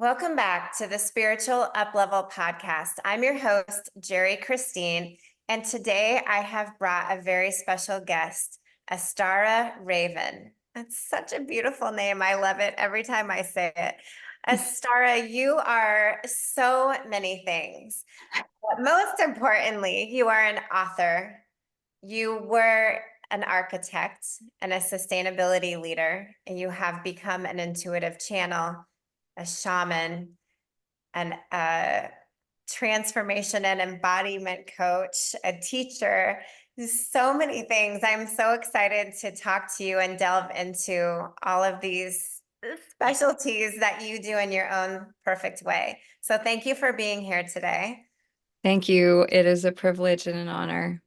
Welcome back to the Spiritual Uplevel Podcast. I'm your host, Jeri Cristine, and today I have brought a very special guest, Astara Raven. That's such a beautiful name. I love it every time I say it. Astara, you are so many things, but most importantly, you are an author. You were an architect and a sustainability leader, and you have become an intuitive channel, a shaman, and a transformation and embodiment coach, a teacher, so many things. I'm so excited to talk to you and delve into all of these specialties that you do in your own perfect way. So thank you for being here today. Thank you. It is a privilege and an honor.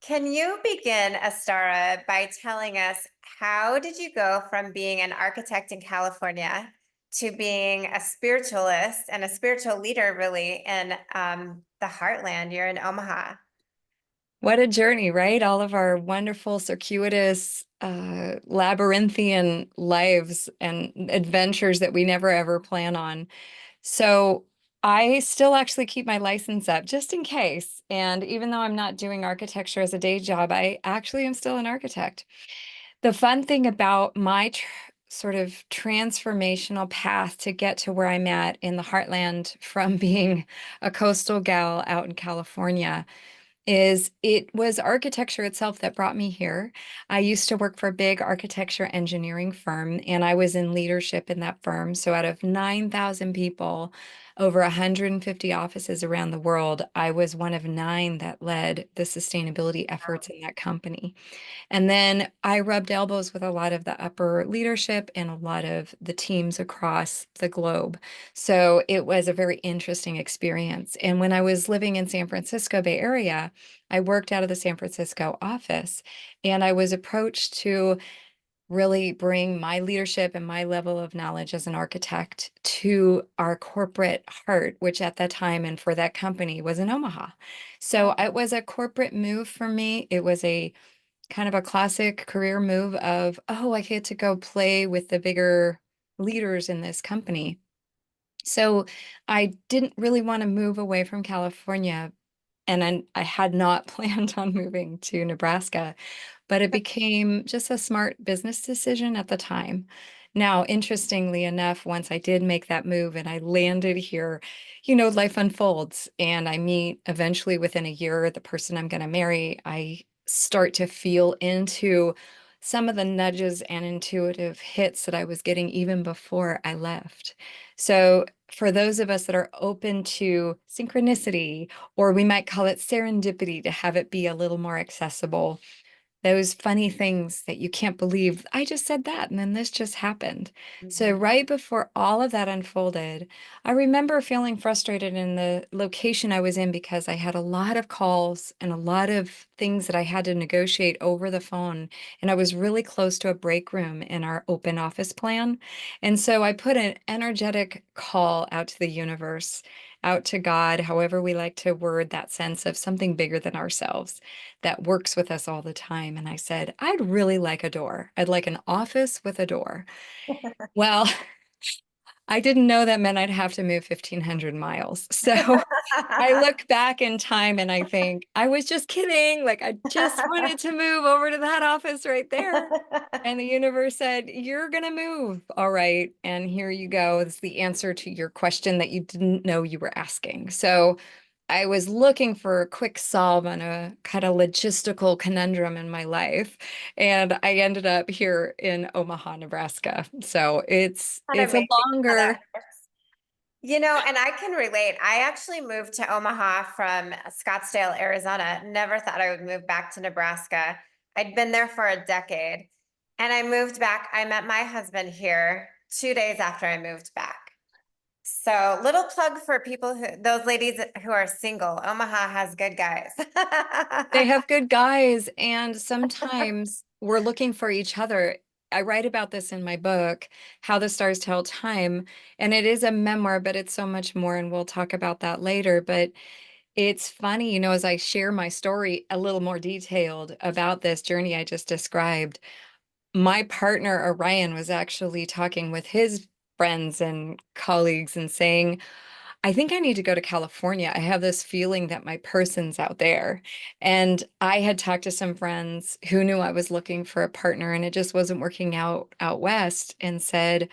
Can you begin, Astara, by telling us how did you go from being an architect in California to being a spiritualist and a spiritual leader, really, in the heartland? You're in Omaha. What a journey, right? All of our wonderful, circuitous, labyrinthian lives and adventures that we never ever plan on. So I still actually keep my license up just in case. And even though I'm not doing architecture as a day job, I actually am still an architect. The fun thing about my sort of transformational path to get to where I'm at in the heartland from being a coastal gal out in California is it was architecture itself that brought me here. I used to work for a big architecture engineering firm, and I was in leadership in that firm. So out of 9,000 people, over 150 offices around the world, I was one of 9 that led the sustainability efforts in that company. And then I rubbed elbows with a lot of the upper leadership and a lot of the teams across the globe. So it was a very interesting experience. And when I was living in San Francisco Bay Area, I worked out of the San Francisco office, and I was approached to really bring my leadership and my level of knowledge as an architect to our corporate heart, which at that time and for that company was in Omaha. So it was a corporate move for me. It was a kind of a classic career move of, oh, I get to go play with the bigger leaders in this company. So I didn't really want to move away from California, and I had not planned on moving to Nebraska, but it became just a smart business decision at the time. Now, interestingly enough, once I did make that move and I landed here, life unfolds, and I meet eventually within a year the person I'm going to marry. I start to feel into some of the nudges and intuitive hits that I was getting even before I left. So, for those of us that are open to synchronicity, or we might call it serendipity to have it be a little more accessible, those funny things that you can't believe, I just said that, and then this just happened. So right before all of that unfolded, I remember feeling frustrated in the location I was in because I had a lot of calls and a lot of things that I had to negotiate over the phone. And I was really close to a break room in our open office plan. And so I put an energetic call out to the universe, out to God, however we like to word that sense of something bigger than ourselves that works with us all the time. And I said, I'd really like a door. I'd like an office with a door. Well, I didn't know that meant I'd have to move 1,500 miles. So I look back in time and I think, I was just kidding. Like, I just wanted to move over to that office right there. And the universe said, you're going to move. All right. And here you go. It's the answer to your question that you didn't know you were asking. So I was looking for a quick solve on a kind of logistical conundrum in my life, and I ended up here in Omaha, Nebraska. So it's a Amazing how that longer. works. And I can relate. I actually moved to Omaha from Scottsdale, Arizona. Never thought I would move back to Nebraska. I'd been there for a decade, and I moved back. I met my husband here 2 days after I moved back. So, little plug for those ladies who are single. Omaha has good guys. They have good guys, and sometimes we're looking for each other. I write about this in my book, How the Stars Tell Time, and it is a memoir, but it's so much more, and we'll talk about that later. But it's funny, as I share my story a little more detailed about this journey I just described, my partner, Orion, was actually talking with his friends and colleagues and saying, I think I need to go to California. I have this feeling that my person's out there. And I had talked to some friends who knew I was looking for a partner and it just wasn't working out west, and said,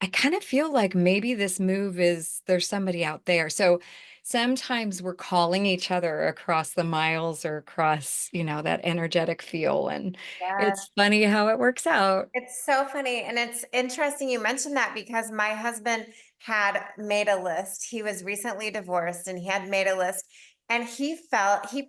I kind of feel like maybe this move is there's somebody out there. So sometimes we're calling each other across the miles or across, that energetic feel. And Yeah. it's funny how it works out. It's so funny. And it's interesting you mentioned that because my husband had made a list. He was recently divorced and he had made a list and he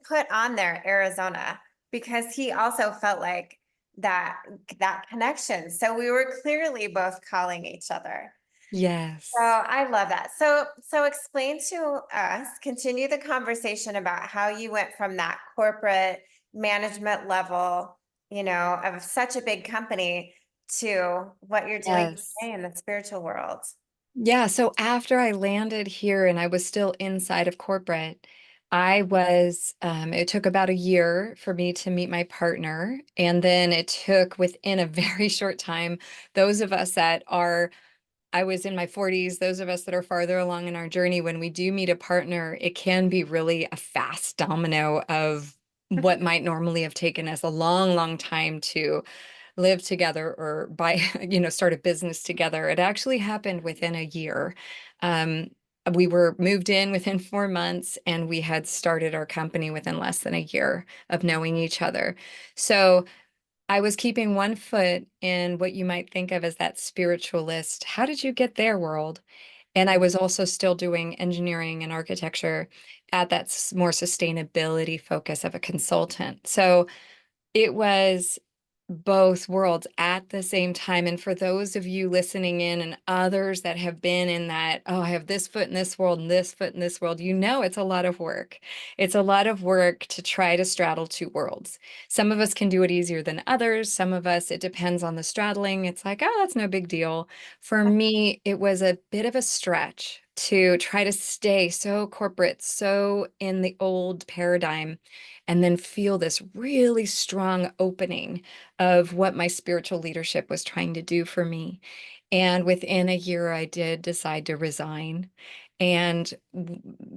put on there Arizona because he also felt like that that connection. So we were clearly both calling each other. So Yes. I love that. So explain to us, continue the conversation about how you went from that corporate management level, of such a big company to what you're doing Yes. today in the spiritual world. Yeah, so after I landed here and I was still inside of corporate, it took about a year for me to meet my partner. And then it took within a very short time, those of us that are, I was in my 40s, those of us that are farther along in our journey, when we do meet a partner, it can be really a fast domino of what might normally have taken us a long, long time to live together or start a business together. It actually happened within a year. Um, we were moved in within 4 months and we had started our company within less than a year of knowing each other. So I was keeping one foot in what you might think of as that spiritualist. How did you get there world? And I was also still doing engineering and architecture at that more sustainability focus of a consultant. So it was both worlds at the same time. And for those of you listening in and others that have been in that, oh, I have this foot in this world and this foot in this world, it's a lot of work. It's a lot of work to try to straddle two worlds. Some of us can do it easier than others. Some of us, it depends on the straddling. It's like, oh, that's no big deal. For me, it was a bit of a stretch to try to stay so corporate, so in the old paradigm, and then feel this really strong opening of what my spiritual leadership was trying to do for me. And within a year, I did decide to resign. And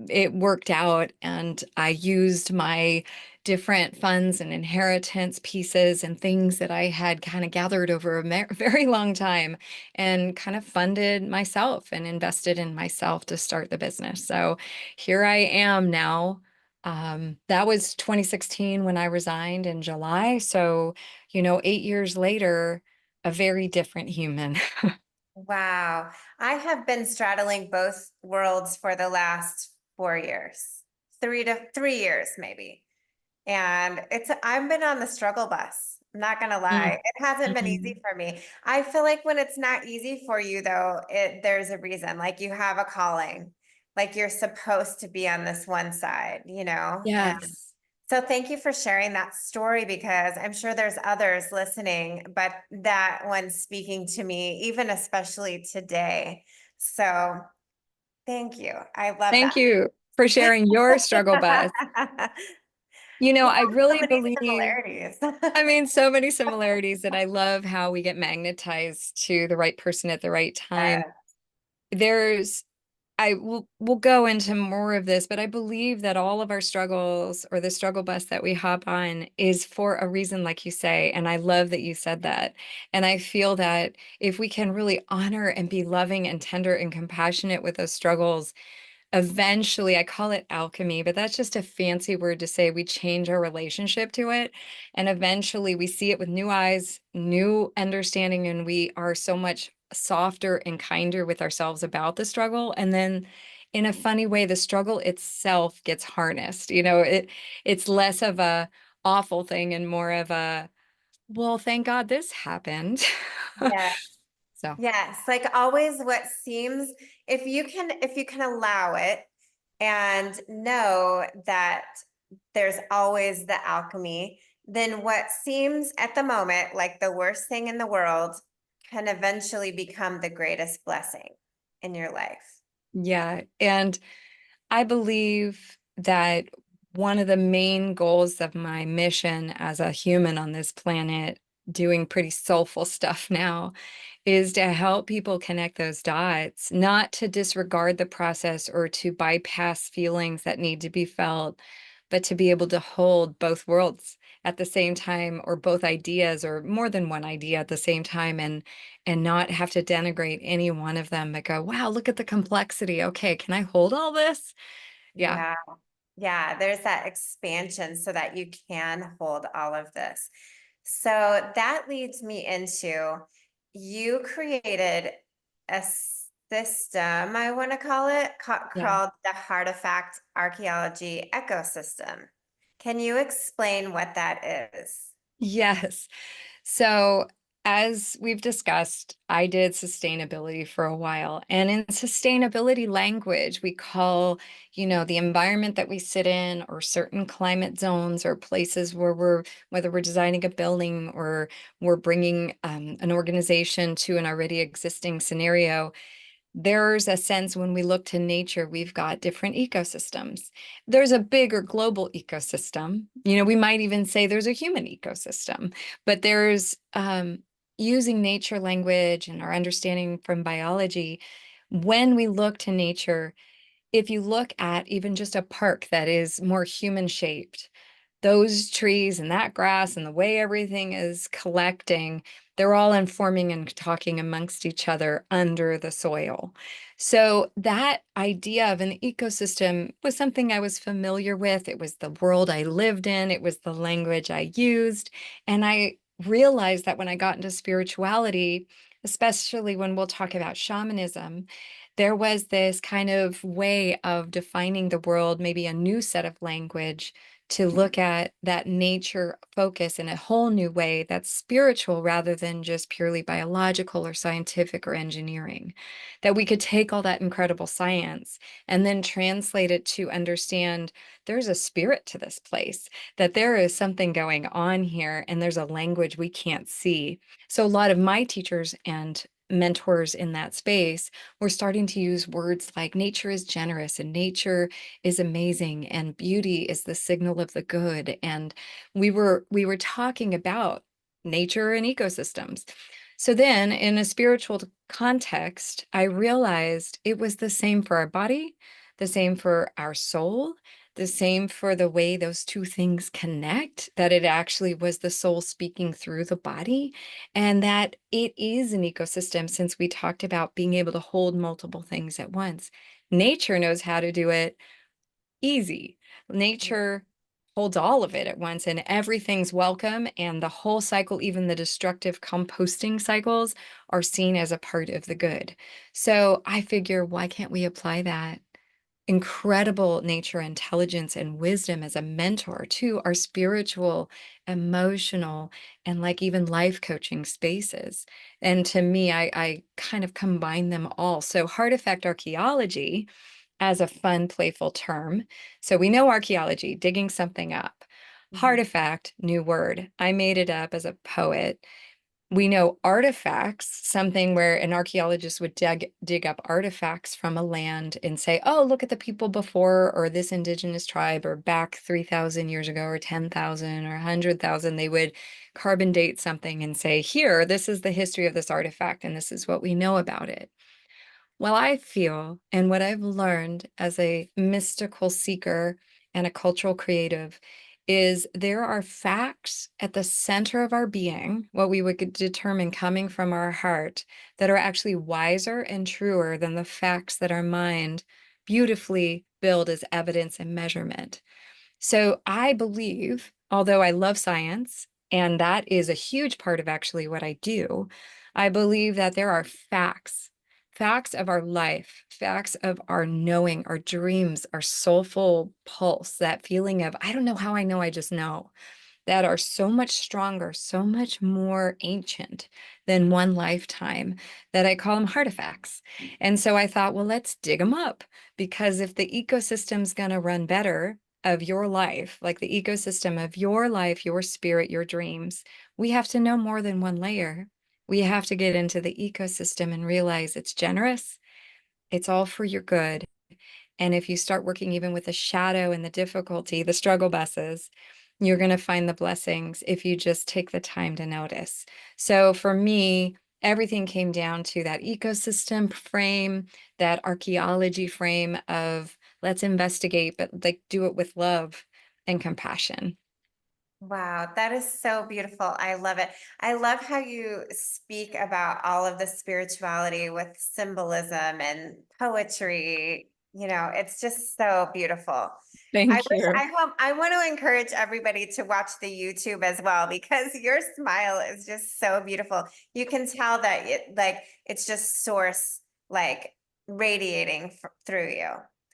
it worked out. And I used my different funds and inheritance pieces and things that I had kind of gathered over a very long time and kind of funded myself and invested in myself to start the business. So here I am now. That was 2016 when I resigned in July. So 8 years later, a very different human. Wow. I have been straddling both worlds for the last 4 years, 3 years maybe. And I've been on the struggle bus. I'm not gonna lie. Mm. It hasn't been easy Mhm. for me. I feel like when it's not easy for you though, there's a reason. Like you have a calling. Like you're supposed to be on this one side, And Yes. so thank you for sharing that story because I'm sure there's others listening, but that one's speaking to me, even especially today. So thank you. I love Thank that. you for sharing your struggle bus. We I have so really many believe, similarities. so many similarities that I love how we get magnetized to the right person at the right time. Uh, There's I will go into more of this, but I believe that all of our struggles or the struggle bus that we hop on is for a reason, like you say. And I love that you said that. And I feel that if we can really honor and be loving and tender and compassionate with those struggles, eventually, I call it alchemy, but that's just a fancy word to say we change our relationship to it. And eventually we see it with new eyes, new understanding, and we are so much softer and kinder with ourselves about the struggle. And then in a funny way, the struggle itself gets harnessed. It's less of a awful thing and more of a, well, thank God this happened. yeah. So Yes. Like always what seems, if you can allow it and know that there's always the alchemy, then what seems at the moment like the worst thing in the world can eventually become the greatest blessing in your life. yeah. And I believe that one of the main goals of my mission as a human on this planet, doing pretty soulful stuff now, is to help people connect those dots, not to disregard the process or to bypass feelings that need to be felt, but to be able to hold both worlds at the same time, or both ideas or more than one idea at the same time, and not have to denigrate any one of them, but go, wow, look at the complexity. Okay, can I hold all this? Yeah. Yeah. Yeah, there's that expansion so that you can hold all of this. So that leads me into, you created a system, I want to call it, Yeah. called the Heartifact Archaeology Ecosystem. Can you explain what that is? Yes. So, as we've discussed, I did sustainability for a while. And in sustainability language, we call, the environment that we sit in, or certain climate zones, or places where whether we're designing a building or we're bringing an organization to an already existing scenario. There's a sense when we look to nature, we've got different ecosystems. There's a bigger global ecosystem. We might even say there's a human ecosystem, but there's using nature language and our understanding from biology. When we look to nature, if you look at even just a park that is more human shaped, those trees and that grass and the way everything is collecting, they're all informing and talking amongst each other under the soil. So that idea of an ecosystem was something I was familiar with. It was the world I lived in. It was the language I used. And I realized that when I got into spirituality, especially when we'll talk about shamanism, there was this kind of way of defining the world, maybe a new set of language to look at that nature focus in a whole new way that's spiritual rather than just purely biological or scientific or engineering. That we could take all that incredible science and then translate it to understand there's a spirit to this place, that there is something going on here, and there's a language we can't see. So a lot of my teachers and mentors in that space were starting to use words like nature is generous and nature is amazing and beauty is the signal of the good. And we were talking about nature and ecosystems. So then in a spiritual context, I realized it was the same for our body, the same for our soul, the same for the way those two things connect, that it actually was the soul speaking through the body, and that it is an ecosystem, since we talked about being able to hold multiple things at once. Nature knows how to do it easy. Nature holds all of it at once, and everything's welcome. And the whole cycle, even the destructive composting cycles, are seen as a part of the good. So I figure, why can't we apply that incredible nature intelligence and wisdom as a mentor to our spiritual, emotional, and like even life coaching spaces? And to me, I kind of combine them all. So heartifact archaeology as a fun, playful term. So we know archaeology, digging something up. Mhm. Heartifact, new word. I made it up as a poet. We know artifacts, something where an archaeologist would dig up artifacts from a land and say, oh, look at the people before, or this indigenous tribe, or back 3,000 years ago, or 10,000, or 100,000. They would carbon date something and say, here, this is the history of this artifact, and this is what we know about it. Well, I feel, and what I've learned as a mystical seeker and a cultural creative, is there are facts at the center of our being, what we would determine coming from our heart, that are actually wiser and truer than the facts that our mind beautifully build as evidence and measurement. So I believe, although I love science, and that is a huge part of actually what I do, I believe that there are facts, facts of our life, facts of our knowing, our dreams, our soulful pulse, that feeling of, I don't know how I know, I just know, that are so much stronger, so much more ancient than one lifetime, that I call them artifacts. And so I thought, well, let's dig them up, because if the ecosystem's going to run better of your life, like the ecosystem of your life, your spirit, your dreams, we have to know more than one layer. We have to get into the ecosystem and realize it's generous. It's all for your good. And if you start working even with the shadow and the difficulty, the struggle buses, you're going to find the blessings if you just take the time to notice. So for me, everything came down to that ecosystem frame, that archeology frame of let's investigate, but like do it with love and compassion. Wow, that is so beautiful. I love it. I love how you speak about all of the spirituality with symbolism and poetry. It's just so beautiful. Thank you. I want to encourage everybody to watch the YouTube as well because your smile is just so beautiful. You can tell that it's just source like radiating through you.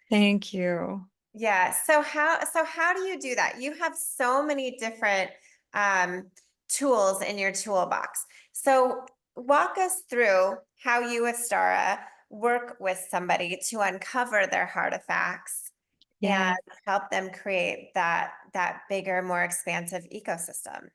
Thank you. Yeah. So how do you do that? You have so many different um, tools in your toolbox. So walk us through how you, Astara, work with somebody to uncover their artifacts and Yeah. help them create that bigger, more expansive ecosystem.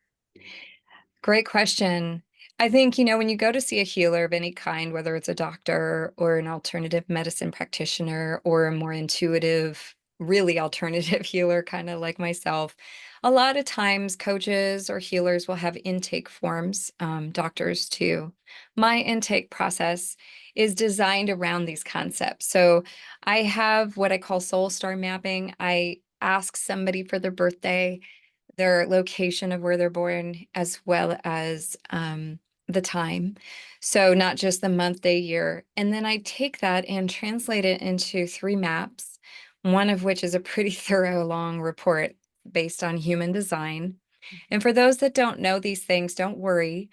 Great question. I think, when you go to see a healer of any kind, whether it's a doctor or an alternative medicine practitioner or a more intuitive, really alternative healer, kind of like myself, a lot of times coaches or healers will have intake forms, doctors too. My intake process is designed around these concepts. So I have what I call soul star mapping. I ask somebody for their birthday, their location of where they're born, as well as the time. So not just the month, day, year. And then I take that and translate it into 3 maps, one of which is a pretty thorough, long report based on human design. And for those that don't know these things, don't worry.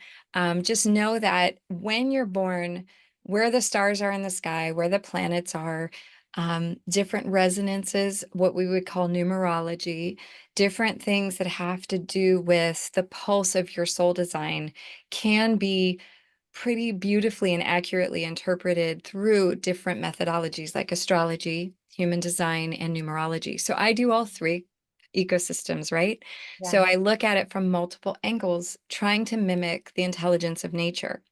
Just know that when you're born, where the stars are in the sky, where the planets are, different resonances, what we would call numerology, different things that have to do with the pulse of your soul design can be pretty beautifully and accurately interpreted through different methodologies like astrology, human design, and numerology. So I do all 3 ecosystems, right? So Yeah. I look at it from multiple angles, trying to mimic the intelligence of nature.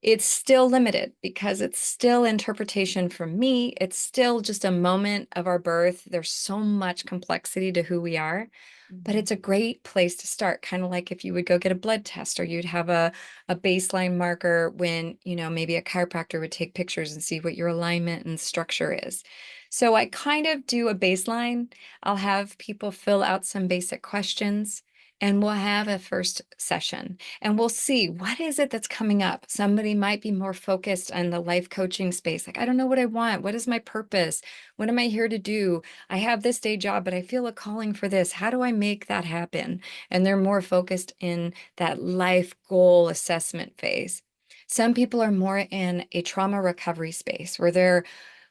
It's still limited because it's still interpretation from me. It's still just a moment of our birth. There's so much complexity to who we are, but Mhm. it's a great place to start. Kind of like if you would go get a blood test or you'd have a baseline marker when, maybe a chiropractor would take pictures and see what your alignment and structure is. So I kind of do a baseline. I'll have people fill out some basic questions and we'll have a first session and we'll see what is it that's coming up. Somebody might be more focused on the life coaching space. Like, I don't know what I want. What is my purpose? What am I here to do? I have this day job, but I feel a calling for this. How do I make that happen? And they're more focused in that life goal assessment phase. Some people are more in a trauma recovery space where they're,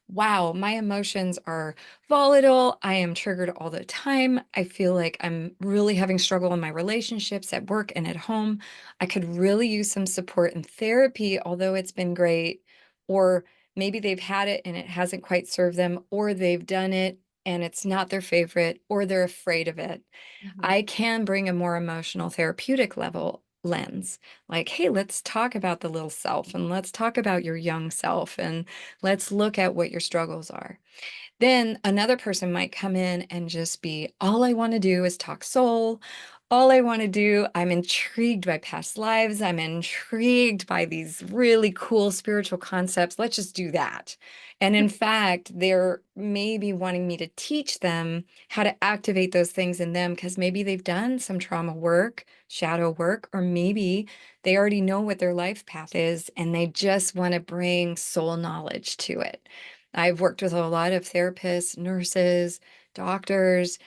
wow, my emotions are volatile. I am triggered all the time. I feel like I'm really having struggle in my relationships at work and at home. I could really use some support and therapy, although it's been great. Or maybe they've had it and it hasn't quite served them, or they've done it and it's not their favorite, or they're afraid of it. Mhm. I can bring a more emotional therapeutic level lens. Like, hey, let's talk about the little self and let's talk about your young self and let's look at what your struggles are. Then another person might come in and just be, all I want to do is talk soul. All I want to do, I'm intrigued by past lives. I'm intrigued by these really cool spiritual concepts. Let's just do that. And in fact, they're maybe wanting me to teach them how to activate those things in them because maybe they've done some trauma work, shadow work, or maybe they already know what their life path is and they just want to bring soul knowledge to it. I've worked with a lot of therapists, nurses, doctors,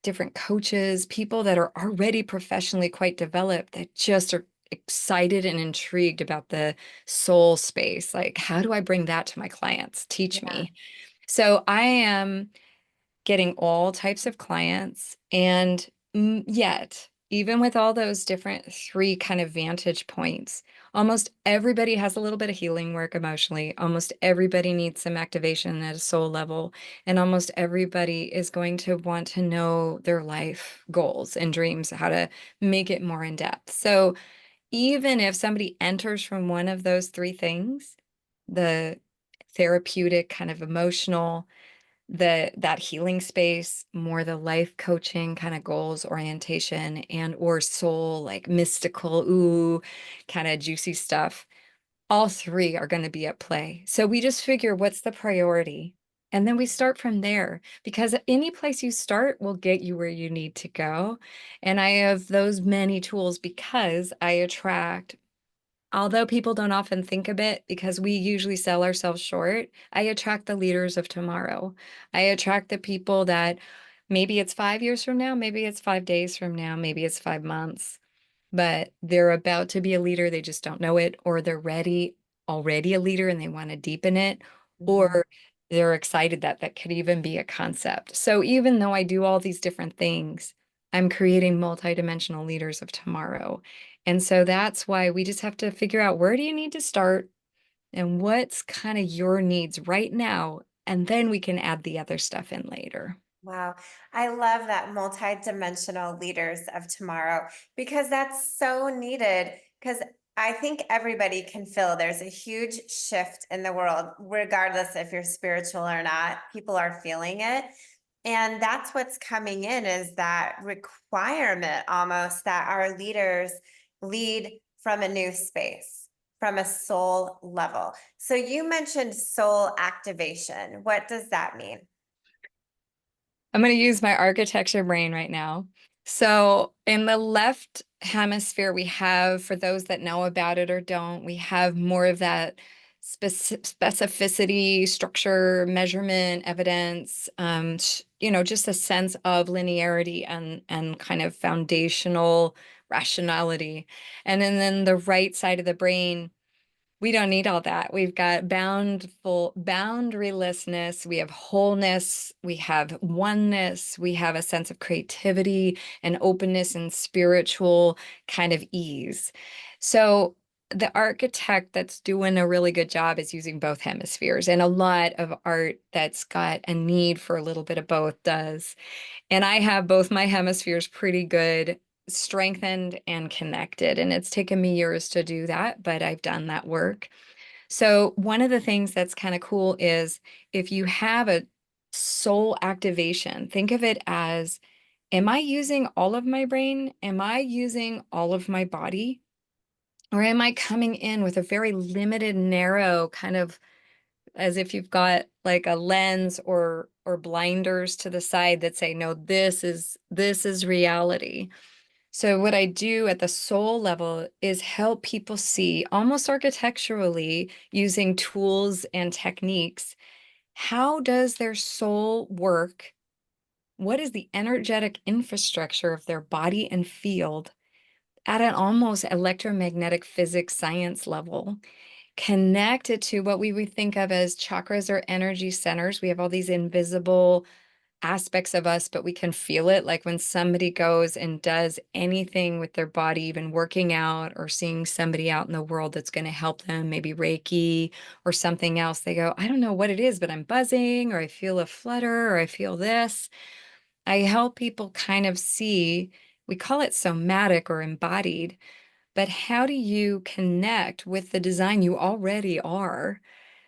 different coaches, people that are already professionally quite developed that just are excited and intrigued about the soul space. Like, how do I bring that to my clients? Teach Yeah. me. So I am getting all types of clients. And yet, even with all those different 3 kind of vantage points, almost everybody has a little bit of healing work emotionally. Almost everybody needs some activation at a soul level. And almost everybody is going to want to know their life goals and dreams, how to make it more in depth. So even if somebody enters from one of those 3 things, the therapeutic, kind of emotional, that healing space, more the life coaching kind of goals orientation, and or soul, like mystical, ooh, kind of juicy stuff. All three are going to be at play. So we just figure what's the priority. And then we start from there, because any place you start will get you where you need to go. And I have those many tools because I attract, although people don't often think of it because we usually sell ourselves short, I attract the leaders of tomorrow. I attract the people that maybe it's 5 years from now, maybe it's 5 days from now, maybe it's 5 months, but they're about to be a leader. They just don't know it, or they're already a leader and they want to deepen it, Mhm. or they're excited that that could even be a concept. So even though I do all these different things, I'm creating multidimensional leaders of tomorrow. And so that's why we just have to figure out, where do you need to start and what's kind of your needs right now? And then we can add the other stuff in later. Wow. I love that multi-dimensional leaders of tomorrow, because that's so needed. Because I think everybody can feel there's a huge shift in the world, regardless if you're spiritual or not. People are feeling it. And that's what's coming in, is that requirement almost that our leaders lead from a new space, from a soul level. So you mentioned soul activation. What does that mean? I'm going to use my architecture brain right now. So, in the left hemisphere, we have, for those that know about it or don't, we have more of that specificity, structure, measurement, evidence, just a sense of linearity and kind of foundational rationality. And then the right side of the brain, we don't need all that. We've got boundarylessness, we have wholeness, we have oneness, we have a sense of creativity and openness and spiritual kind of ease. So the architect that's doing a really good job is using both hemispheres, and a lot of art that's got a need for a little bit of both does. And I have both my hemispheres pretty good, strengthened and connected. And it's taken me years to do that, but I've done that work. So, one of the things that's kind of cool is, if you have a soul activation, think of it as, am I using all of my brain? Am I using all of my body? Or am I coming in with a very limited, narrow kind of, as if you've got like a lens or blinders to the side that say, no, this is reality. So what I do at the soul level is help people see, almost architecturally, using tools and techniques, how does their soul work? What is the energetic infrastructure of their body and field at an almost electromagnetic physics science level, connected to what we would think of as chakras or energy centers? We have all these invisible aspects of us, but we can feel it. Like when somebody goes and does anything with their body, even working out or seeing somebody out in the world that's going to help them, maybe Reiki or something else, they go, I don't know what it is, but I'm buzzing, or I feel a flutter, or I feel this. I help people kind of see, we call it somatic or embodied, but how do you connect with the design you already are,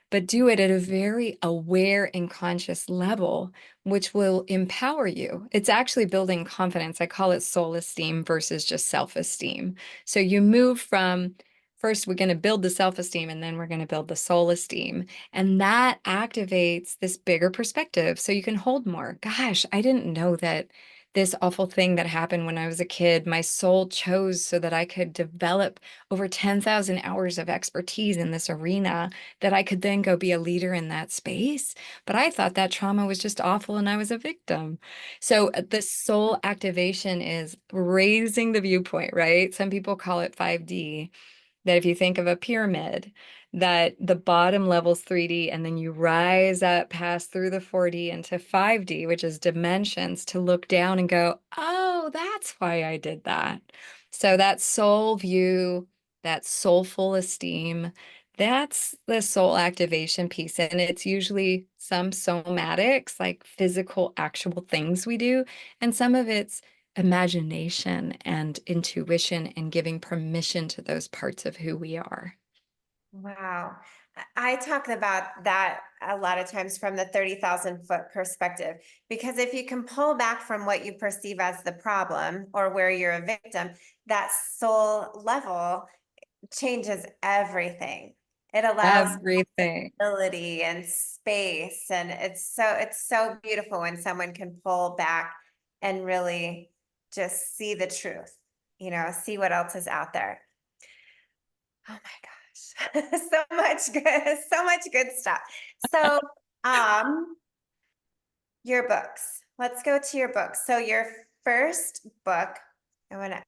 but do it at a very aware and conscious level, which will empower you. It's actually building confidence. I call it soul esteem versus just self-esteem. So you move from, first, we're going to build the self-esteem, and then we're going to build the soul esteem. And that activates this bigger perspective. So you can hold more. Gosh, I didn't know that this awful thing that happened when I was a kid, my soul chose so that I could develop over 10,000 hours of expertise in this arena, that I could then go be a leader in that space. But I thought that trauma was just awful and I was a victim. So the soul activation is raising the viewpoint, right? Some people call it 5D, that if you think of a pyramid, that the bottom level's 3D, and then you rise up past through the 4D into 5D, which is dimensions, to look down and go, oh, that's why I did that. So that soul view, that soulful esteem, that's the soul activation piece. And it's usually some somatics, like physical, actual things we do, and some of it's imagination and intuition and giving permission to those parts of who we are. Wow. I talk about that a lot of times from the 30,000-foot perspective, because if you can pull back from what you perceive as the problem or where you're a victim, that soul level changes everything. It allows Everything. ability and space, and it's so beautiful when someone can pull back and really just see the truth, see what else is out there. Oh my gosh. So much good stuff. So, your books. Let's go to your books. So your first book, I want to,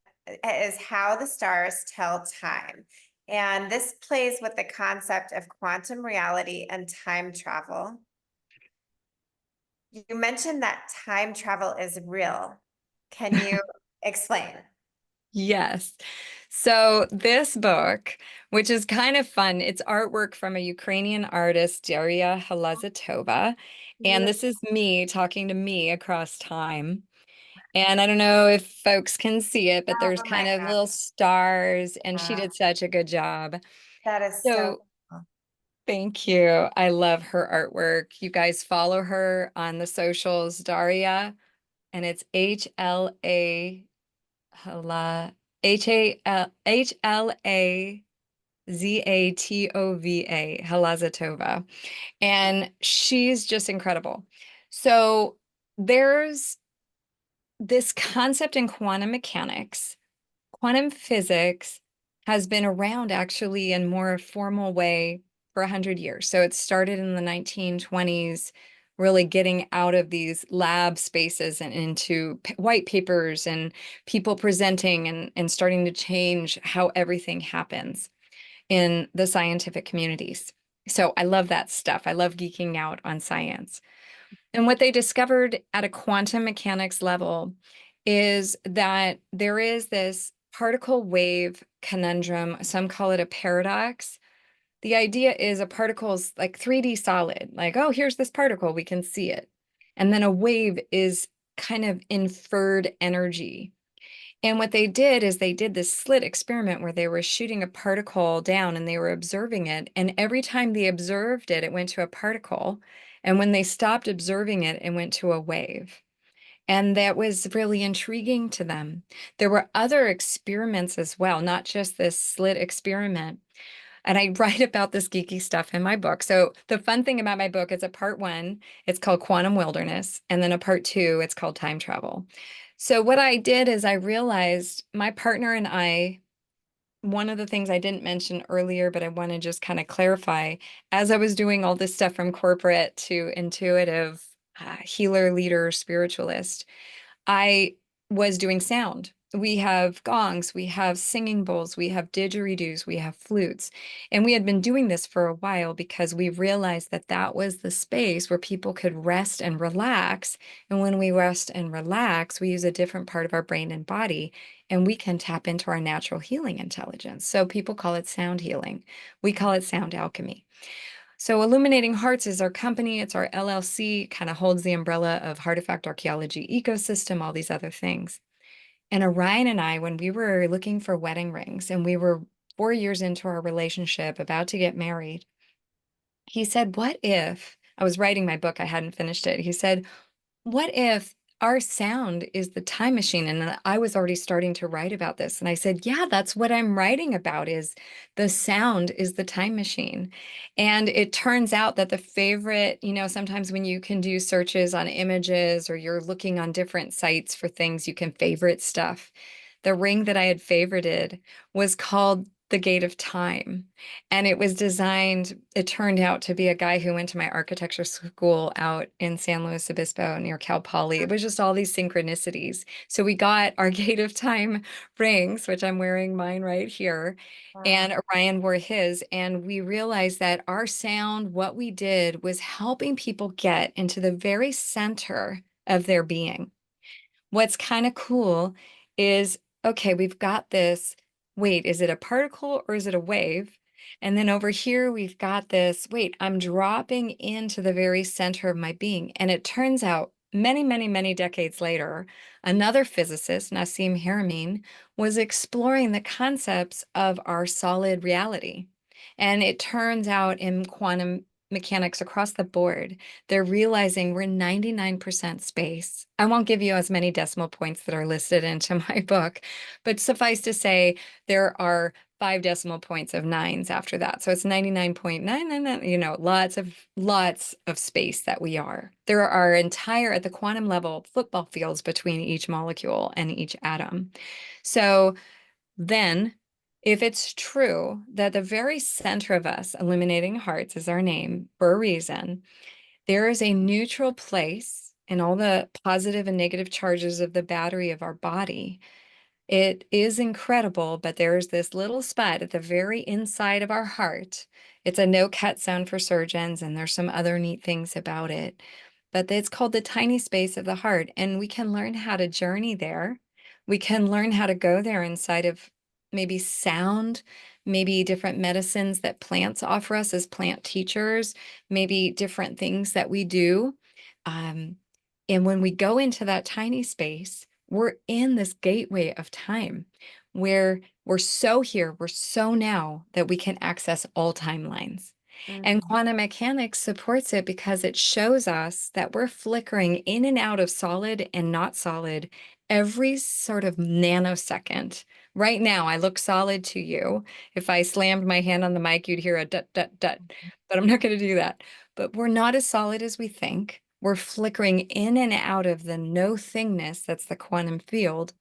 is How the Stars Tell Time. And this plays with the concept of quantum reality and time travel. You mentioned that time travel is real. Can you explain? Yes. So this book, which is kind of fun, it's artwork from a Ukrainian artist, Daria Halazatova. And Beautiful. this is me talking to me across time. And I don't know if folks can see it, but there's Oh my kind of God. little stars, and she did such a good job. That is so So cool. thank you. I love her artwork. You guys follow her on the socials, Daria, and it's Hala Halazatova, Halazatova. And she's just incredible. So there's this concept in quantum mechanics. Quantum physics has been around actually in more formal way for 100 years. So it started in the 1920s, really getting out of these lab spaces and into white papers and people presenting and starting to change how everything happens in the scientific communities. So I love that stuff. I love geeking out on science. And what they discovered at a quantum mechanics level is that there is this particle wave conundrum. Some call it a paradox. The idea is a particle is like 3D solid, like, oh, here's this particle, we can see it. And then a wave is kind of inferred energy. And what they did is they did this slit experiment where they were shooting a particle down and they were observing it. And every time they observed it, it went to a particle. And when they stopped observing it, it went to a wave. And that was really intriguing to them. There were other experiments as well, not just this slit experiment. And I write about this geeky stuff in my book. So the fun thing about my book is a part one, it's called Quantum Wilderness. And then a part two, it's called Time Travel. So what I did is I realized my partner and I, one of the things I didn't mention earlier, but I want to just kind of clarify, as I was doing all this stuff from corporate to intuitive, healer, leader, spiritualist, I was doing sound. We have gongs, we have singing bowls, we have didgeridoos, we have flutes. And we had been doing this for a while because we realized that that was the space where people could rest and relax. And when we rest and relax, we use a different part of our brain and body, and we can tap into our natural healing intelligence. So people call it sound healing. We call it sound alchemy. So Illuminating Hearts is our company. It's our LLC, kind of holds the umbrella of Heartifact archeology ecosystem, all these other things. And Orion and I, when we were looking for wedding rings and we were 4 years into our relationship, about to get married, he said, what if, I was writing my book, I hadn't finished it. He said, what if our sound is the time machine? And I was already starting to write about this. And I said, yeah, that's what I'm writing about, is the sound is the time machine. And it turns out that the favorite, sometimes when you can do searches on images or you're looking on different sites for things, you can favorite stuff. The ring that I had favorited was called the Gate of Time. And it was designed, it turned out to be a guy who went to my architecture school out in San Luis Obispo near Cal Poly. It was just all these synchronicities. So we got our Gate of Time rings, which I'm wearing mine right here. Wow. And Orion wore his. And we realized that our sound, what we did was helping people get into the very center of their being. What's kind of cool is, okay, we've got this. Wait, is it a particle or is it a wave? And then over here, we've got this. Wait, I'm dropping into the very center of my being. And it turns out many, many, many decades later, another physicist, Nassim Haramein, was exploring the concepts of our solid reality. And it turns out in quantum mechanics across the board, they're realizing we're 99% space. I won't give you as many decimal points that are listed into my book, but suffice to say, there are 5 decimal points of nines after that. So it's 99.999, lots of space that we are. There are entire, at the quantum level, football fields between each molecule and each atom. So then, if it's true that the very center of us, illuminating hearts, is our name for a reason, there is a neutral place in all the positive and negative charges of the battery of our body. It is incredible, but there's this little spot at the very inside of our heart. It's a no-cut zone for surgeons, and there's some other neat things about it. But it's called the tiny space of the heart, and we can learn how to journey there. We can learn how to go there inside of maybe sound, maybe different medicines that plants offer us as plant teachers, maybe different things that we do. Um, and when we go into that tiny space, we're in this gateway of time where we're so here, we're so now that we can access all timelines. And Mhm. quantum mechanics supports it because it shows us that we're flickering in and out of solid and not solid every sort of nanosecond. Right now, I look solid to you. If I slammed my hand on the mic, you'd hear a dut, dut, dut, but I'm not going to do that. But we're not as solid as we think. We're flickering in and out of the no thingness that's the quantum field.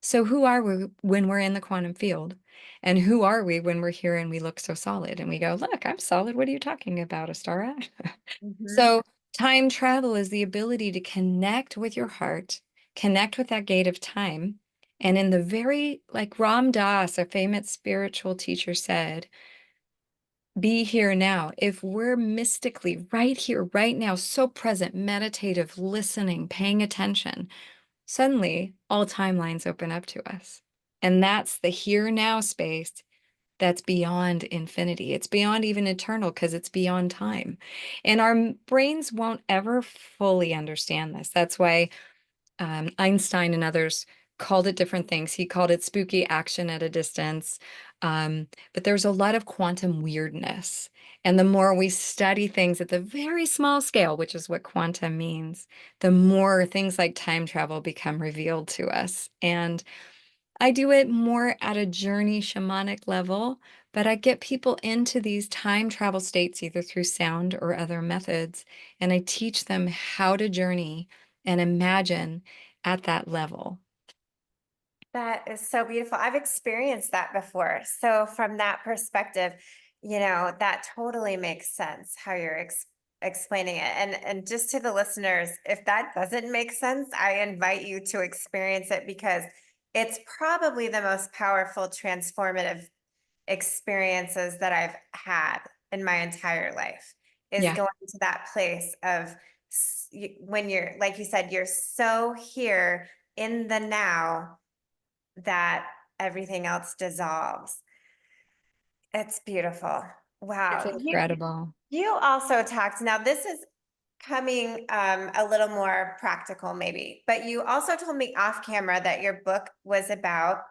So who are we when we're in the quantum field? And who are we when we're here and we look so solid and we go, look, I'm solid. What are you talking about, Astara? Mhm. So time travel is the ability to connect with your heart, connect with that gate of time. And in the very, like Ram Dass, a famous spiritual teacher, said, be here now. If we're mystically right here, right now, so present, meditative, listening, paying attention, suddenly all timelines open up to us. And that's the here now space that's beyond infinity. It's beyond even eternal because it's beyond time. And our brains won't ever fully understand this. That's why Einstein and others called it different things. He called it spooky action at a distance. But there's a lot of quantum weirdness. And the more we study things at the very small scale, which is what quantum means, the more things like time travel become revealed to us. And I do it more at a journey shamanic level, but I get people into these time travel states either through sound or other methods, and I teach them how to journey and imagine at that level. That is so beautiful. I've experienced that before. So from that perspective, that totally makes sense how you're explaining it. And just to the listeners, if that doesn't make sense, I invite you to experience it because it's probably the most powerful transformative experiences that I've had in my entire life is Yeah, going to that place of when you're, like you said, you're so here in the now that everything else dissolves. It's beautiful. it's Wow. incredible. You also talked, now this is coming a little more practical maybe, but you also told me off camera that your book was about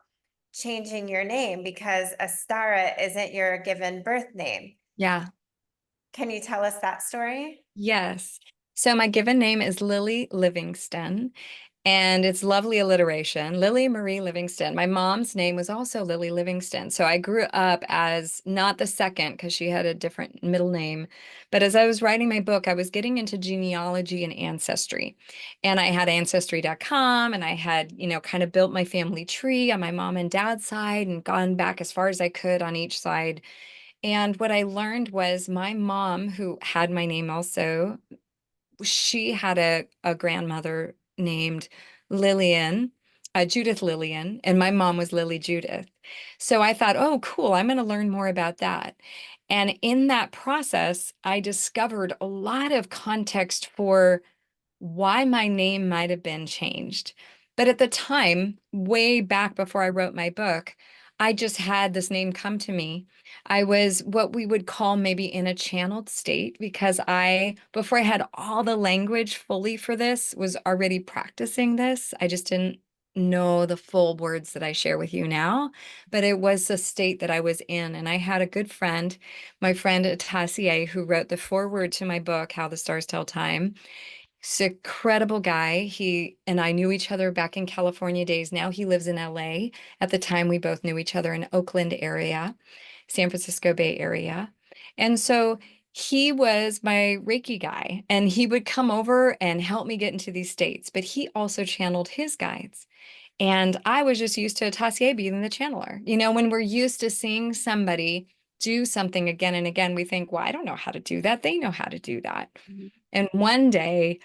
changing your name because Astara isn't your given birth name. Yeah. Can you tell us that story? Yes. So my given name is Lily Livingston, and it's lovely alliteration, Lily Marie Livingston. My mom's name was also Lily Livingston. So I grew up as not the second because she had a different middle name. But as I was writing my book, I was getting into genealogy and ancestry. And I had ancestry.com and I had, kind of built my family tree on my mom and dad's side and gone back as far as I could on each side. And what I learned was my mom, who had my name also, she had a grandmother named Lillian, Judith Lillian, and my mom was Lily Judith. So I thought, oh, cool, I'm going to learn more about that. And in that process, I discovered a lot of context for why my name might have been changed. But at the time, way back before I wrote my book, I just had this name come to me. I was what we would call maybe in a channeled state because before I had all the language fully for this, was already practicing this. I just didn't know the full words that I share with you now, but it was the state that I was in. And I had a good friend, my friend Tassier, who wrote the foreword to my book, How the Stars Tell Time. He's an incredible guy. He and I knew each other back in California days. Now he lives in LA. At the time, we both knew each other in Oakland area, San Francisco Bay Area. And so he was my Reiki guy, and he would come over and help me get into these states, but he also channeled his guides. And I was just used to Tassier being the channeler. You know, when we're used to seeing somebody do something again and again, we think, well, I don't know how to do that. They know how to do that. Mhm. And one day,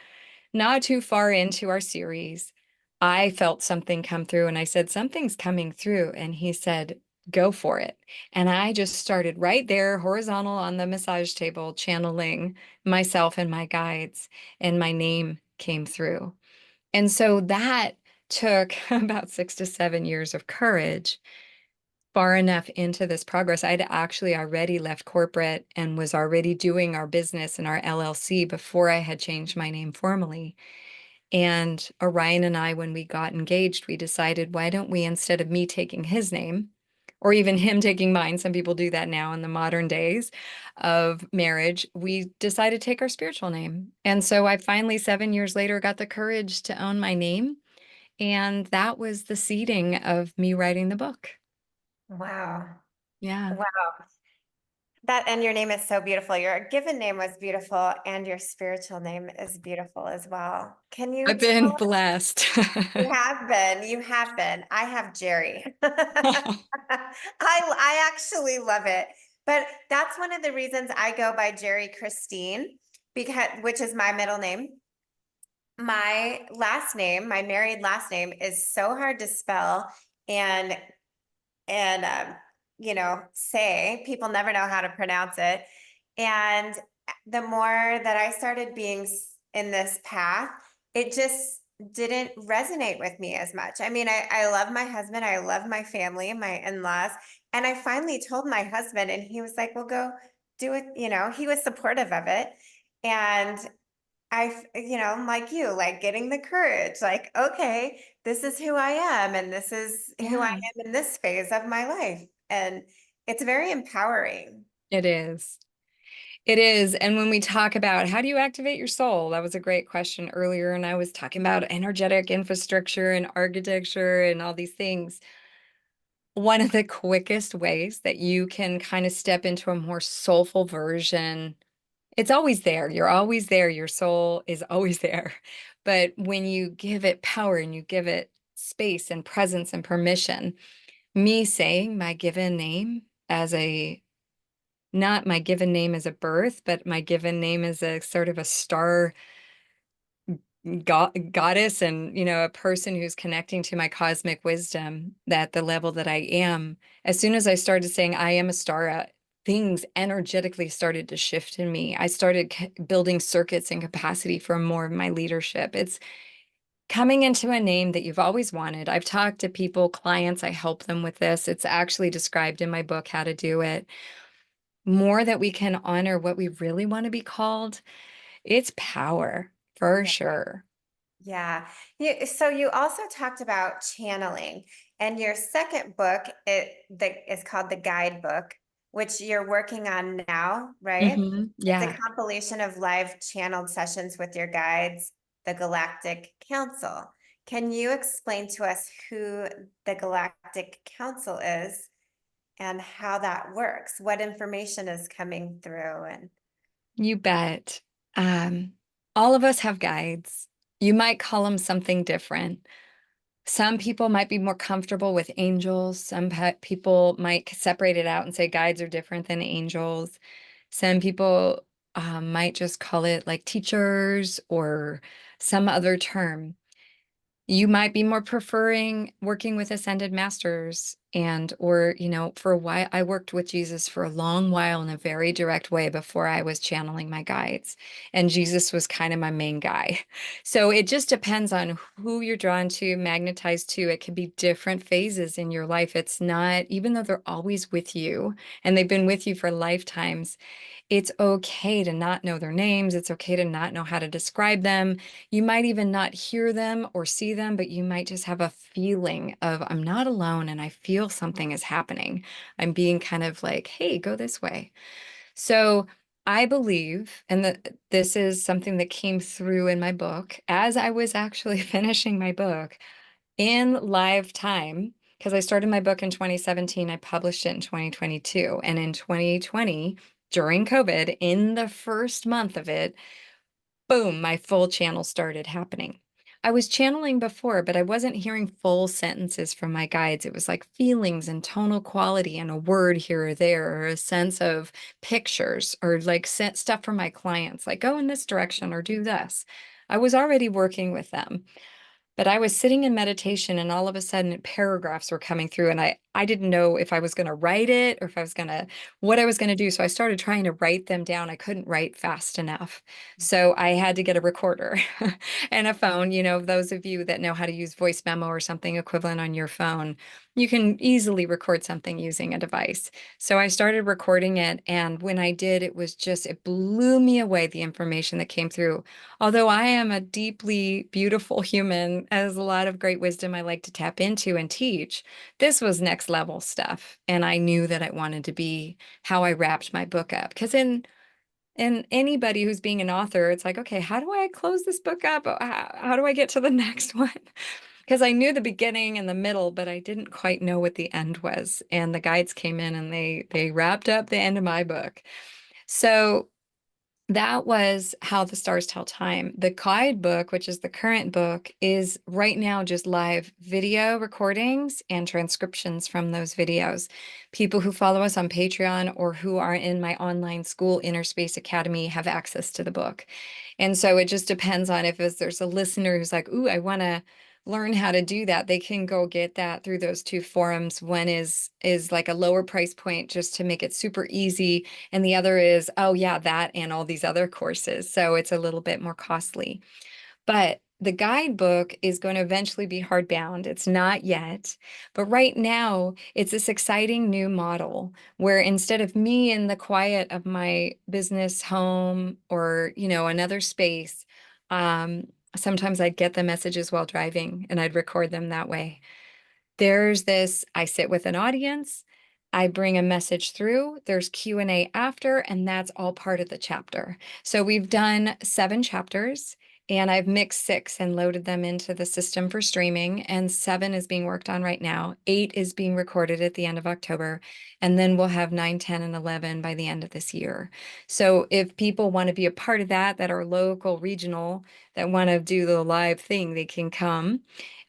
not too far into our series, I felt something come through and I said, something's coming through. And he said, go for it. And I just started right there, horizontal on the massage table, channeling myself and my guides, and my name came through. And so that took about 6 to 7 years of courage. Far enough into this progress, I'd actually already left corporate and was already doing our business and our LLC before I had changed my name formally. And Orion and I, when we got engaged, we decided, why don't we, instead of me taking his name, or even him taking mine, some people do that now in the modern days of marriage, we decided to take our spiritual name. And so I finally, 7 years later, got the courage to own my name. And that was the seeding of me writing the book. Wow. Yeah. Wow. That and your name is so beautiful. Your given name was beautiful, and your spiritual name is beautiful as well. Can you I've been tell us? blessed. You have been. You have been. I have Jeri. I actually love it. But that's one of the reasons I go by Jeri Cristine, because which is my middle name. My last name, my married last name, is so hard to spell and and say. People never know how to pronounce it. And the more that I started being in this path, it just didn't resonate with me as much. I mean, I love my husband, I love my family, my in-laws. And I finally told my husband, and he was like, well, go do it. He was supportive of it. And I'm like you, like getting the courage, like, okay, this is who I am, and this is who I Yeah, am in this phase of my life. And it's very empowering. it is. It is. And when we talk about how do you activate your soul, that was a great question earlier. And I was talking about energetic infrastructure and architecture and all these things. One of the quickest ways that you can kind of step into a more soulful version, it's always there. You're always there. Your soul is always there. But when you give it power and you give it space and presence and permission, me saying my given name as a not my given name as a birth, but my given name as a sort of a star goddess and, a person who's connecting to my cosmic wisdom at the level that I am. As soon as I started saying I am Astara, things energetically started to shift in me. I started building circuits and capacity for more of my leadership. It's coming into a name that you've always wanted. I've talked to people, clients, I help them with this. It's actually described in my book, How to Do It. More that we can honor what we really want to be called, it's power for Yeah. sure. Yeah. So you also talked about channeling, and your second book, is called the Guidebook, which you're working on now, right? It's a Yeah, compilation of live channeled sessions with your guides, the Galactic Council. Can you explain to us who the Galactic Council is and how that works? What information is coming through? And you bet. Um, all of us have guides. You might call them something different. Some people might be more comfortable with angels. Some people might separate it out and say guides are different than angels. Some people might just call it like teachers or some other term. You might be more preferring working with ascended masters or, for a while, I worked with Jesus for a long while in a very direct way before I was channeling my guides. And Jesus was kind of my main guy. So it just depends on who you're drawn to, magnetized to. It can be different phases in your life. It's not, even though they're always with you and they've been with you for lifetimes, it's okay to not know their names. It's okay to not know how to describe them. You might even not hear them or see them, but you might just have a feeling of, I'm not alone and I feel something is happening. I'm being kind of like, hey, go this way. So I believe, and that this is something that came through in my book as I was actually finishing my book in live time, because I started my book in 2017, I published it in 2022. And in 2020, during COVID, in the first month of it, boom, my full channel started happening. I was channeling before, but I wasn't hearing full sentences from my guides. It was like feelings and tonal quality and a word here or there, or a sense of pictures, or like stuff from my clients, like go in this direction or do this. I was already working with them. But I was sitting in meditation and all of a sudden paragraphs were coming through and I didn't know if I was going to write it or if I was going to, what I was going to do. So I started trying to write them down. I couldn't write fast enough. So I had to get a recorder and a phone. Those of you that know how to use voice memo or something equivalent on your phone, you can easily record something using a device. So I started recording it. And when I did, it blew me away, the information that came through. Although I am a deeply beautiful human, as a lot of great wisdom I like to tap into and teach, this was next level stuff. And I knew that I wanted to be how I wrapped my book up. Because in anybody who's being an author, it's like, okay, how do I close this book up? How do I get to the next one? Because I knew the beginning and the middle, but I didn't quite know what the end was. And the guides came in and they wrapped up the end of my book. So that was How the Stars Tell Time. The Guidebook, which is the current book, is right now just live video recordings and transcriptions from those videos. People who follow us on Patreon or who are in my online school, Inner Space Academy, have access to the book. And so it just depends on if there's a listener who's like, ooh, I want to learn how to do that. They can go get that through those two forums. One is like a lower price point just to make it super easy. And the other is, oh yeah, that and all these other courses. So it's a little bit more costly. But the guidebook is going to eventually be hardbound. It's not yet, but right now it's this exciting new model where instead of me in the quiet of my business home or, another space, sometimes I'd get the messages while driving and I'd record them that way. I sit with an audience, I bring a message through, there's Q&A after, and that's all part of the chapter. So we've done 7 chapters and I've mixed 6 and loaded them into the system for streaming, and 7 is being worked on right now. 8 is being recorded at the end of October, and then we'll have 9, 10, and 11 by the end of this year. So if people want to be a part of that are local, regional, that want to do the live thing, they can come.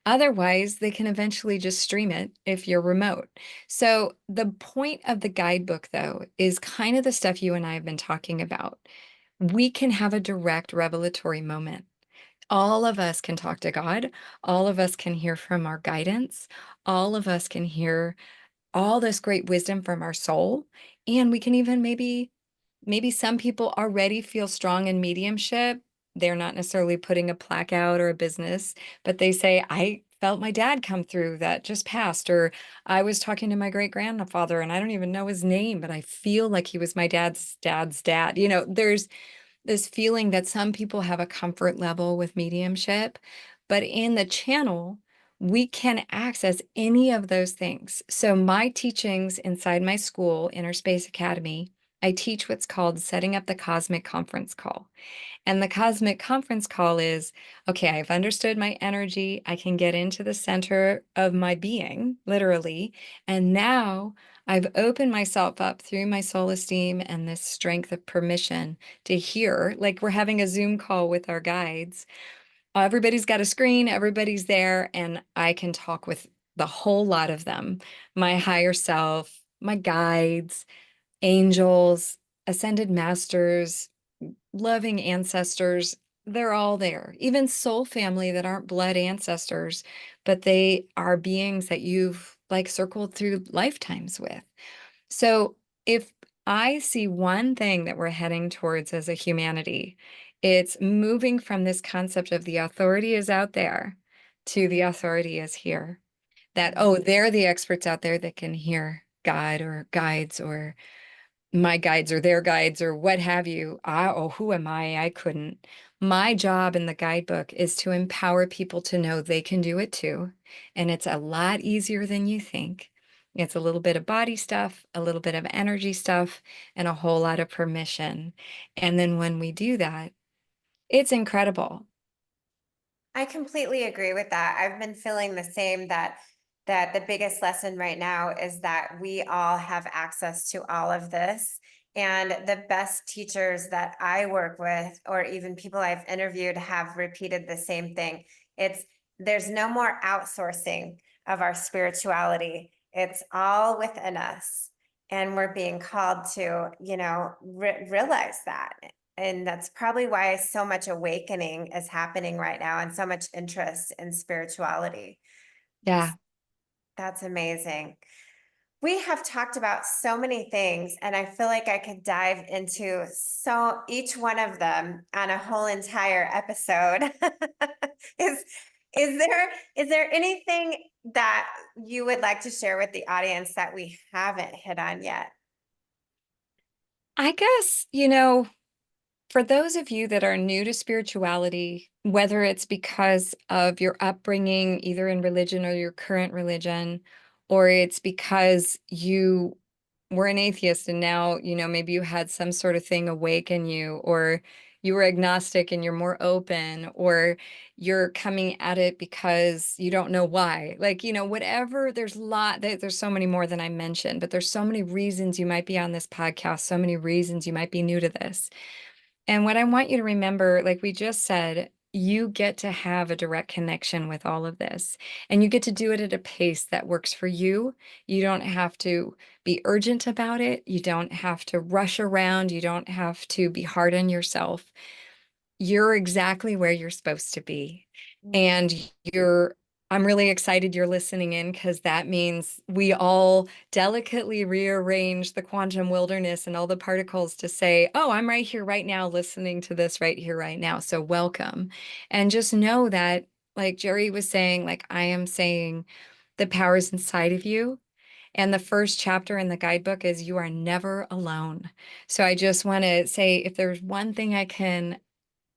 Otherwise, they can eventually just stream it if you're remote. So the point of the guidebook, though, is kind of the stuff you and I have been talking about. We can have a direct revelatory moment. All of us can talk to God. All of us can hear from our guidance. All of us can hear all this great wisdom from our soul. And we can even maybe some people already feel strong in mediumship. They're not necessarily putting a plaque out or a business, but they say, I felt my dad come through that just passed, or I was talking to my great grandfather and I don't even know his name, but I feel like he was my dad's dad's dad. There's this feeling that some people have a comfort level with mediumship, but in the channel, we can access any of those things. So my teachings inside my school, Inner Space Academy, I teach what's called setting up the cosmic conference call. And the cosmic conference call is, okay, I've understood my energy. I can get into the center of my being, literally. And now I've opened myself up through my soul esteem and this strength of permission to hear, like we're having a Zoom call with our guides. Everybody's got a screen, everybody's there, and I can talk with the whole lot of them, my higher self, my guides, angels, ascended masters, loving ancestors. They're all there. Even soul family that aren't blood ancestors, but they are beings that you've like circled through lifetimes with. So if I see one thing that we're heading towards as a humanity, it's moving from this concept of the authority is out there to the authority is here. That, oh, they're the experts out there that can hear God or guides or my guides or their guides or what have you. Oh, who am I? I couldn't. My job in the guidebook is to empower people to know they can do it too. And it's a lot easier than you think. It's a little bit of body stuff, a little bit of energy stuff, and a whole lot of permission. And then when we do that, it's incredible. I completely agree with that. I've been feeling the same, that the biggest lesson right now is that we all have access to all of this. And the best teachers that I work with, or even people I've interviewed, have repeated the same thing. There's no more outsourcing of our spirituality. It's all within us. And we're being called to, realize that. And that's probably why so much awakening is happening right now and so much interest in spirituality. Yeah. That's amazing. We have talked about so many things, and I feel like I could dive into each one of them on a whole entire episode. Is is there anything that you would like to share with the audience that we haven't hit on yet? I guess, for those of you that are new to spirituality, whether it's because of your upbringing, either in religion or your current religion, or it's because you were an atheist and now, maybe you had some sort of thing awaken you, or you were agnostic and you're more open, or you're coming at it because you don't know why. Like, whatever, there's so many more than I mentioned, but there's so many reasons you might be on this podcast, so many reasons you might be new to this. And what I want you to remember, like we just said, you get to have a direct connection with all of this, and you get to do it at a pace that works for you. You don't have to be urgent about it. You don't have to rush around. You don't have to be hard on yourself. You're exactly where you're supposed to be. And I'm really excited you're listening in, because that means we all delicately rearrange the quantum wilderness and all the particles to say, oh, I'm right here, right now, listening to this right here, right now. So welcome. And just know that, like Jeri was saying, like I am saying, the power is inside of you. And the first chapter in the guidebook is you are never alone. So I just want to say, if there's one thing I can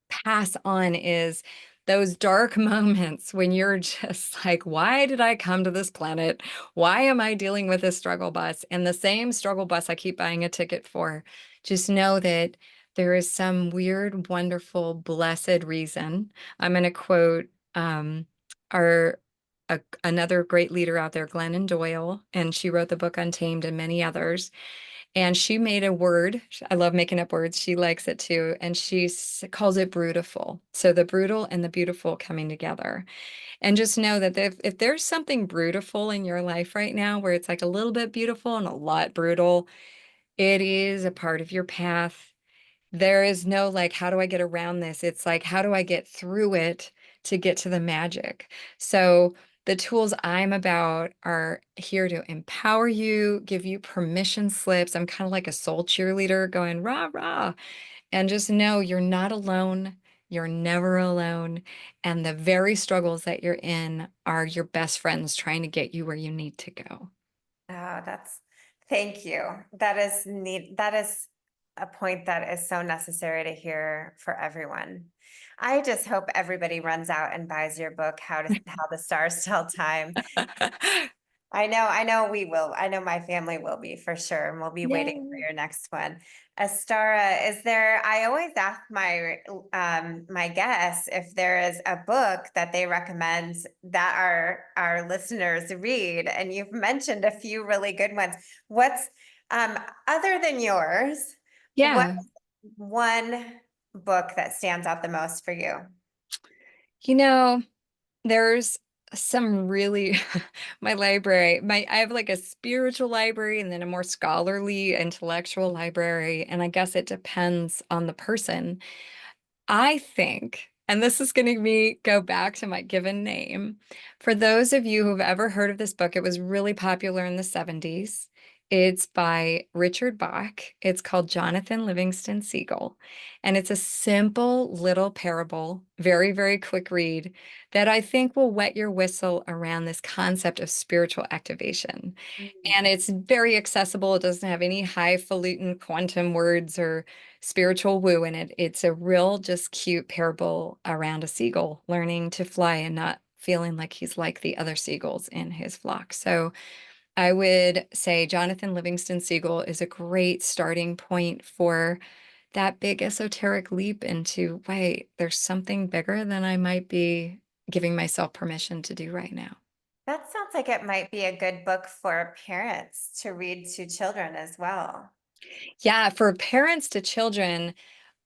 pass on, is those dark moments when you're just like, why did I come to this planet? Why am I dealing with this struggle bus? And the same struggle bus I keep buying a ticket for. Just know that there is some weird, wonderful, blessed reason. I'm going to quote our another great leader out there, Glennon Doyle, and she wrote the book Untamed and many others. And she made a word. I love making up words. She likes it too. And she calls it brutiful. So the brutal and the beautiful coming together. And just know that if there's something brutiful in your life right now, where it's like a little bit beautiful and a lot brutal, it is a part of your path. There is no like, how do I get around this? It's like, how do I get through it to get to the magic? So the tools I'm about are here to empower you, give you permission slips. I'm kind of like a soul cheerleader going rah, rah. And just know you're not alone. You're never alone. And the very struggles that you're in are your best friends trying to get you where you need to go. Oh, thank you. That is neat. That is a point that is so necessary to hear for everyone. I just hope everybody runs out and buys your book, How the Stars Tell Time. I know we will. I know my family will be for sure, and we'll be waiting for Yay. your next one. Astara, I always ask my guests if there is a book that they recommend that our listeners read, and you've mentioned a few really good ones. What's other than yours, what Yeah. one book that stands out the most for you? You know, there's some really my library, I have like a spiritual library and then a more scholarly intellectual library, and I guess it depends on the person. I think And this is going to go back to my given name. For those of you who've ever heard of this book, it was really popular in the 70s. It's by Richard Bach. It's called Jonathan Livingston Seagull. And it's a simple little parable, very, very quick read that I think will wet your whistle around this concept of spiritual activation. Mm. And it's very accessible. It doesn't have any highfalutin quantum words or spiritual woo in it. It's a real, just cute parable around a seagull learning to fly and not feeling like he's like the other seagulls in his flock. So I would say Jonathan Livingston Seagull is a great starting point for that big esoteric leap into, wait, there's something bigger than I might be giving myself permission to do right now. That sounds like it might be a good book for parents to read to children as well. Yeah, for parents to children,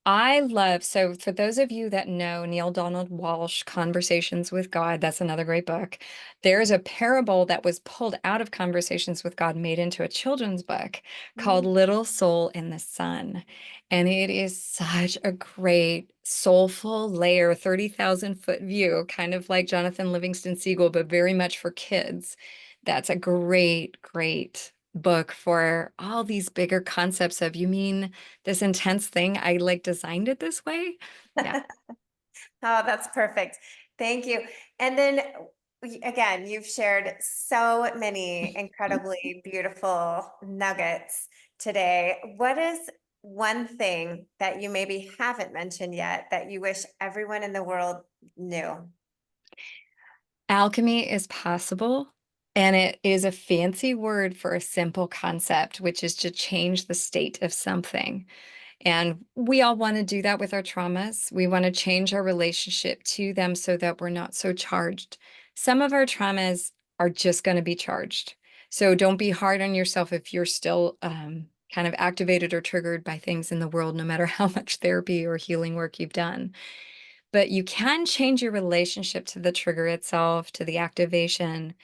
so for those of you that know Neil Donald Walsh, Conversations with God, that's another great book. There's a parable that was pulled out of Conversations with God, made into a children's book called Mm. Little Soul in the Sun. And it is such a great, soulful layer, 30,000-foot view, kind of like Jonathan Livingston Seagull, but very much for kids. That's a great, great book for all these bigger concepts of, you mean this intense thing, I like designed it this way? Yeah. Oh, that's perfect. Thank you. And then again, you've shared so many incredibly beautiful nuggets today. What is one thing that you maybe haven't mentioned yet that you wish everyone in the world knew? Alchemy is possible, and it is a fancy word for a simple concept, which is to change the state of something. And we all want to do that with our traumas. We want to change our relationship to them so that we're not so charged. Some of our traumas are just going to be charged. So don't be hard on yourself if you're still kind of activated or triggered by things in the world, no matter how much therapy or healing work you've done. But you can change your relationship to the trigger itself, to the activation.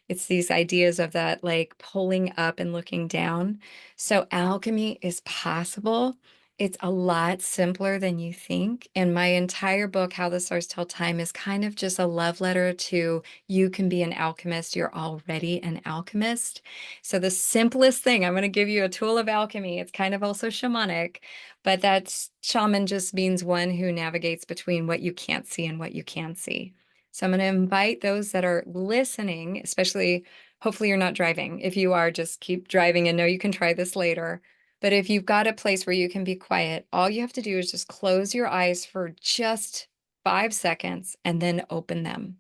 It's these ideas of that like pulling up and looking down. So alchemy is possible. It's a lot simpler than you think. And my entire book, How the Stars Tell Time, is kind of just a love letter to you can be an alchemist. You're already an alchemist. So the simplest thing, I'm going to give you a tool of alchemy. It's kind of also shamanic, but that's shaman just means one who navigates between what you can't see and what you can see. So I'm going to invite those that are listening, especially hopefully you're not driving. If you are, just keep driving and know you can try this later. But if you've got a place where you can be quiet, all you have to do is just close your eyes for just 5 seconds and then open them.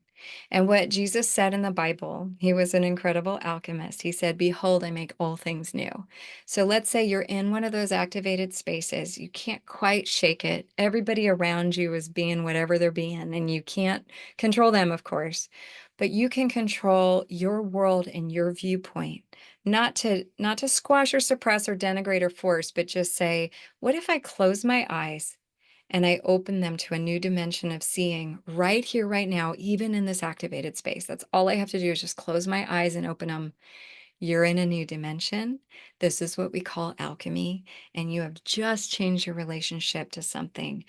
And what Jesus said in the Bible, he was an incredible alchemist. He said, "Behold, I make all things new." So let's say you're in one of those activated spaces. You can't quite shake it. Everybody around you is being whatever they're being, and you can't control them, of course, but you can control your world and your viewpoint. Not to squash or suppress or denigrate or force, but just say, what if I close my eyes and I open them to a new dimension of seeing right here, right now, even in this activated space? That's all I have to do is just close my eyes and open them. You're in a new dimension. This is what we call alchemy, and you have just changed your relationship to something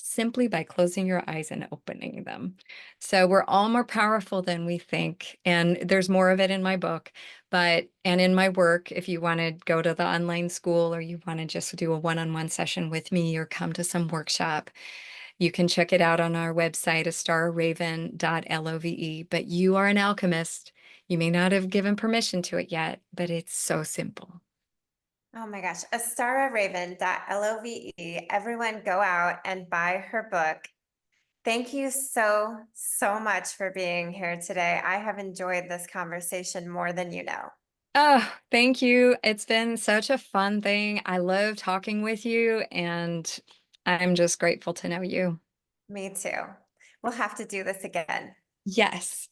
simply by closing your eyes and opening them. So we're all more powerful than we think, and there's more of it in my book, and in my work, if you want to go to the online school or you want to just do a one-on-one session with me or come to some workshop, you can check it out on our website, astararaven.love. But you are an alchemist. You may not have given permission to it yet, but it's so simple. Oh my gosh, Astara Raven .love. Everyone go out and buy her book. Thank you so, so much for being here today. I have enjoyed this conversation more than you know. Oh, thank you. It's been such a fun thing. I love talking with you, and I'm just grateful to know you. Me too. We'll have to do this again. Yes.